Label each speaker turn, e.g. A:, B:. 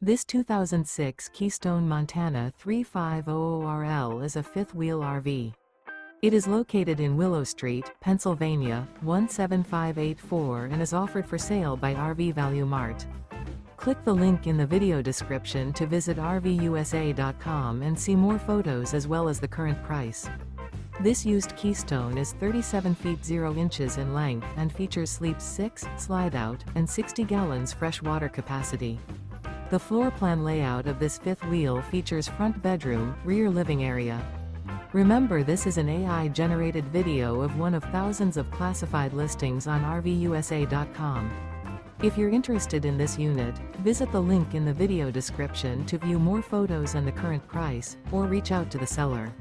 A: This 2006 Keystone Montana 3500RL is a fifth-wheel RV. It is located in Willow Street, Pennsylvania, 17584 and is offered for sale by RV Value Mart. Click the link in the video description to visit RVUSA.com and see more photos as well as the current price. This used Keystone is 37 feet 0 inches in length and features sleeps 6, slide-out, and 60 gallons fresh water capacity. The floor plan layout of this fifth wheel features front bedroom, rear living area. Remember, this is an AI-generated video of one of thousands of classified listings on RVUSA.com. If you're interested in this unit, visit the link in the video description to view more photos and the current price, or reach out to the seller.